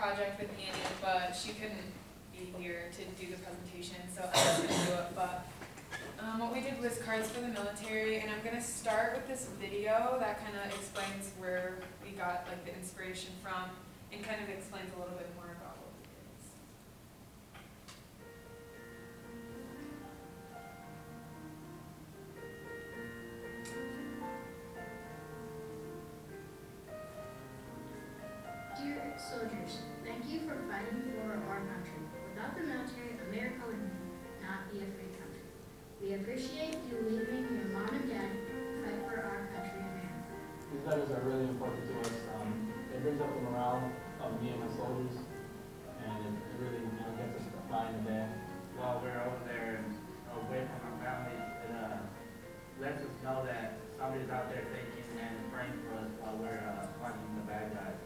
project with Annie, but she couldn't be here to do the presentation, so I was going to do it. But what we did was cards for the military, and I'm going to start with this video that kind of explains where we got like the inspiration from, and kind of explains a little bit more about what we did. Dear soldiers, thank you for fighting for our country. Without the military, America would not be a free country. We appreciate you leaving your mom and dad to fight for our country, America. These letters are really important to us. It brings up the morale of me and my soldiers, and it really gets us flying the day. While we're over there and away from our families, it lets us know that somebody's out there thinking and praying for us while we're fighting the bad guys.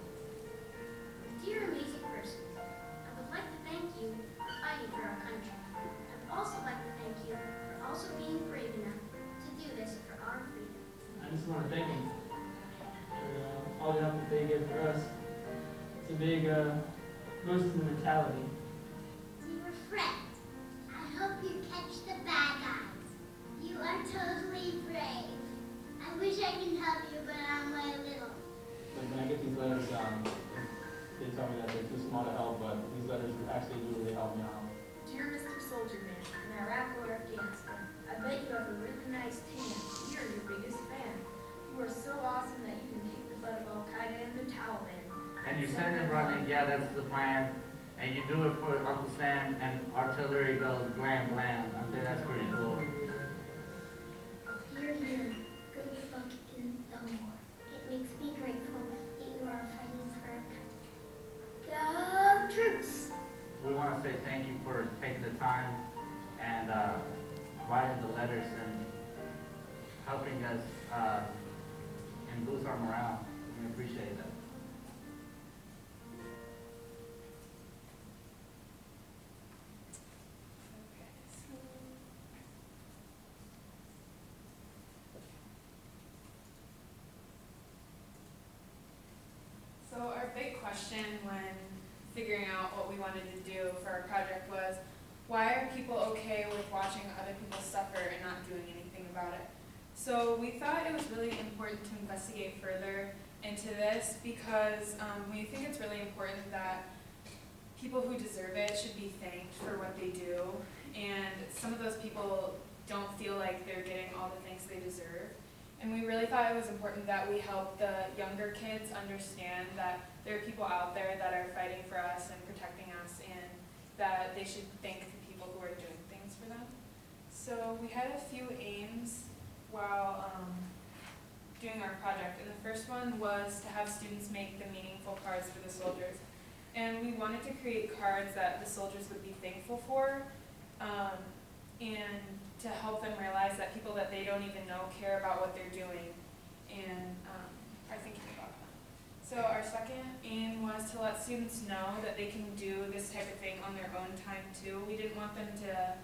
Dear amazing person, I would like to thank you for fighting for our country. I would also like to thank you for also being brave enough to do this for our freedom. I just want to thank him for all the help that they did for us. It's a big boost in the mentality. Dear friend, I hope you catch the bad guys. You are totally brave. I wish I can help you, but I'm way little. Like when I get these letters, they tell me that they're too small to help, but these letters actually do really help me out. Dear Mr. Soldier Man, in Iraq or Afghanistan, I bet you have a really nice tan. We are your biggest fan. You are so awesome that you can kick the butt of Al-Qaeda and the Taliban. And you send it running, yeah, that's the plan. And you do it for Uncle Sam, and artillery goes blam blam. I think that's pretty cool. Hear, hear. Good luck in the war. It makes me grateful that you are fighting for our country. Go troops! We want to say thank you for taking the time and writing the letters and helping us and boost our morale. We appreciate that. So our big question when figuring out what we wanted to do for our project was, why are people okay with watching other people suffer and not doing anything about it? So we thought it was really important to investigate further into this because we think it's really important that people who deserve it should be thanked for what they do, and some of those people don't feel like they're getting all the thanks they deserve. And we really thought it was important that we help the younger kids understand that there are people out there that are fighting for us and protecting us, and that they should thank the people who are doing things for them. So we had a few aims while doing our project, and the first one was to have students make the meaningful cards for the soldiers. And we wanted to create cards that the soldiers would be thankful for, and to help them realize that people that they don't even know care about what they're doing and are thinking about them. So our second aim was to let students know that they can do this type of thing on their own time too. We didn't want them to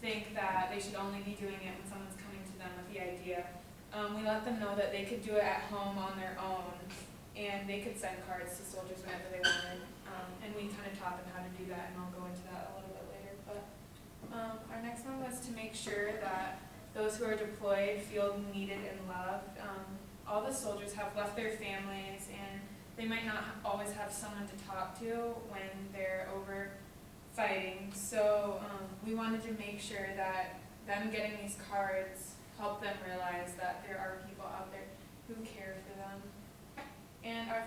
think that they should only be doing it when someone's coming to them with the idea. We let them know that they could do it at home on their own, and they could send cards to soldiers whenever they wanted. And we kind of taught them how to do that, and I'll go into that a little bit later. But our next one was to make sure that those who are deployed feel needed and loved. All the soldiers have left their families, and they might not always have someone to talk to when they're over fighting. So we wanted to make sure that them getting these cards help them realize that there are people out there who care for them. And our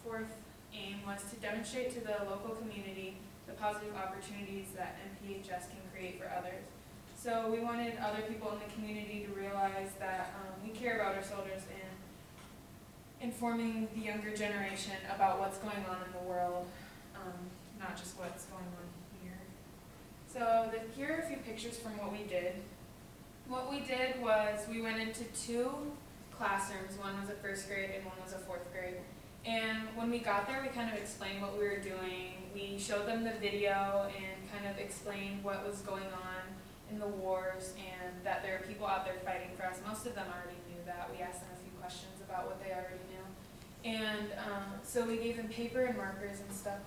fourth aim was to demonstrate to the local community the positive opportunities that MPHS can create for others. So we wanted other people in the community to realize that we care about our soldiers and informing the younger generation about what's going on in the world, not just what's going on here. So here are a few pictures from what we did. What we did was we went into two classrooms. One was a first grade and one was a fourth grade. And when we got there, we kind of explained what we were doing. We showed them the video and kind of explained what was going on in the wars and that there are people out there fighting for us. Most of them already knew that. We asked them a few questions about what they already knew. And so we gave them paper and markers and stuff.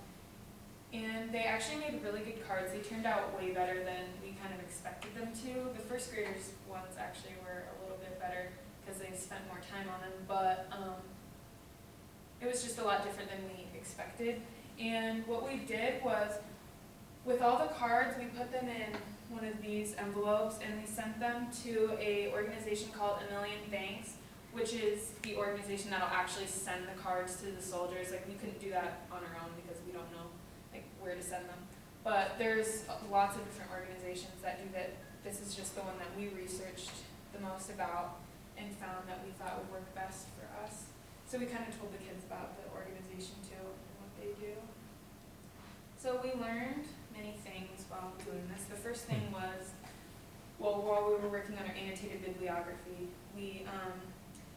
And they actually made really good cards. They turned out way better than we kind of expected them to. The first graders ones actually were a little bit better because they spent more time on them, but it was just a lot different than we expected. And what we did was, with all the cards, we put them in one of these envelopes and we sent them to a organization called A Million Thanks, which is the organization that'll actually send the cards to the soldiers. Like, we couldn't do that on our own because we don't know where to send them. But there's lots of different organizations that do that. This is just the one that we researched the most about and found that we thought would work best for us. So we kind of told the kids about the organization too and what they do. So we learned many things while doing this. The first thing was, well, while we were working on our annotated bibliography, we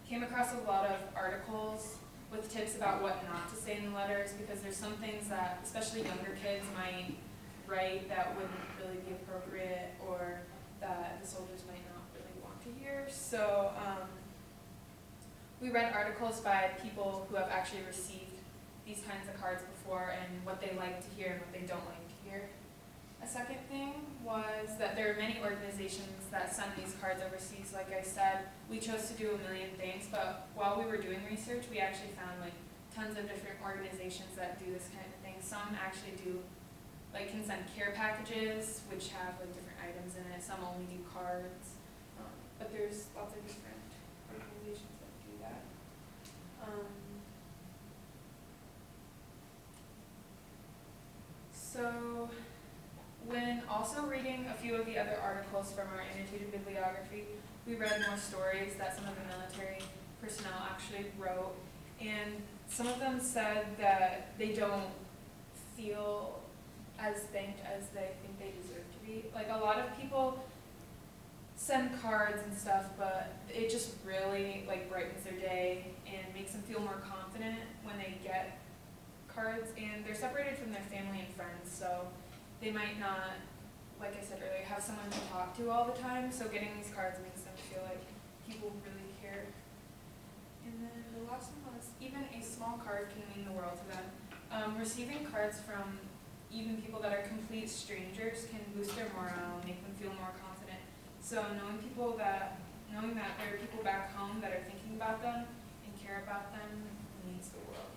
came across a lot of articles with tips about what not to say in the letters, because there's some things that especially younger kids might write that wouldn't really be appropriate or that the soldiers might not really want to hear. So we read articles by people who have actually received these kinds of cards before and what they like to hear and what they don't like to hear. A second thing was that there are many organizations that send these cards overseas. Like I said, we chose to do A Million Thanks, but while we were doing research, we actually found tons of different organizations that do this kind of thing. Some actually do, can send care packages, which have different items in it. Some only do cards, but there's lots of different organizations that do that. So, when also reading a few of the other articles from our annotated bibliography, we read more stories that some of the military personnel actually wrote, and some of them said that they don't feel as thanked as they think they deserve to be. A lot of people send cards and stuff, but it just really brightens their day and makes them feel more confident when they get cards, and they're separated from their family and friends, so they might not, like I said earlier, have someone to talk to all the time, so getting these cards makes them feel like people really care. And then the last one was, even a small card can mean the world to them. Receiving cards from even people that are complete strangers can boost their morale, make them feel more confident. So knowing that there are people back home that are thinking about them and care about them means the world.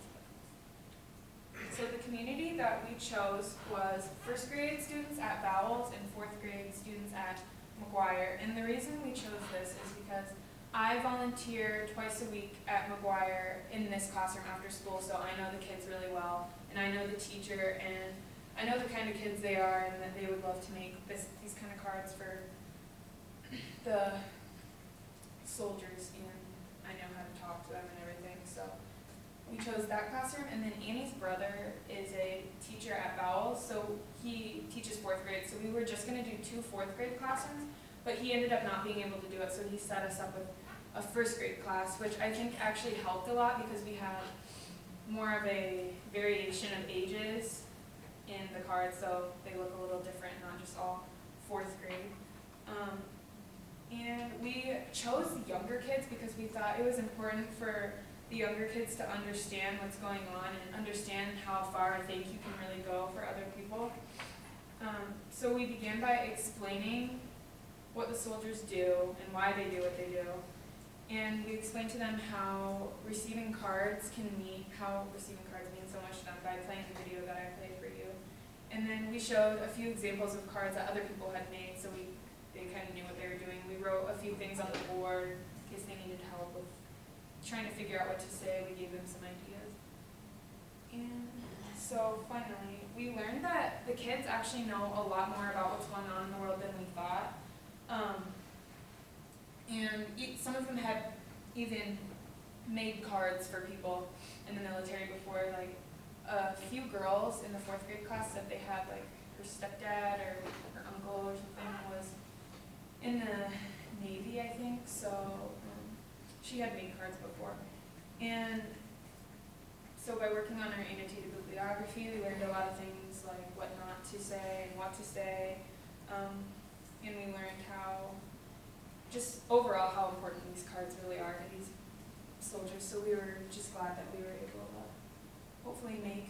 So the community that we chose was first grade students at Bowles and fourth grade students at McGuire. And the reason we chose this is because I volunteer twice a week at McGuire in this classroom after school, so I know the kids really well, and I know the teacher, and I know the kind of kids they are, and that they would love to make these kind of cards for the soldiers, and I know how to talk to them and everything, so we chose that classroom. And then Annie's brother is a teacher at Bowles, so he teaches fourth grade, so we were just going to do 2 fourth grade classrooms, but he ended up not being able to do it, so he set us up with a first grade class, which I think actually helped a lot because we had more of a variation of ages in the cards, so they look a little different, not just all fourth grade. And we chose the younger kids because we thought it was important for the younger kids to understand what's going on and understand how far I think you can really go for other people. So we began by explaining what the soldiers do and why they do what they do. And we explained to them how receiving cards means so much to them by playing the video that I played for you. And then we showed a few examples of cards that other people had made, so they kind of knew what they were doing. We wrote a few things on the board in case they needed help with trying to figure out what to say. We gave them some ideas. And so finally, we learned that the kids actually know a lot more about what's going on in the world than we thought. And some of them had even made cards for people in the military before. A few girls in the fourth grade class said they had her stepdad or her uncle or something was in the Navy, I think, so she had made cards before. And so by working on our annotated bibliography, we learned a lot of things like what not to say and what to say. And we learned just overall how important these cards really are to these soldiers, so we were just glad that we were able to hopefully make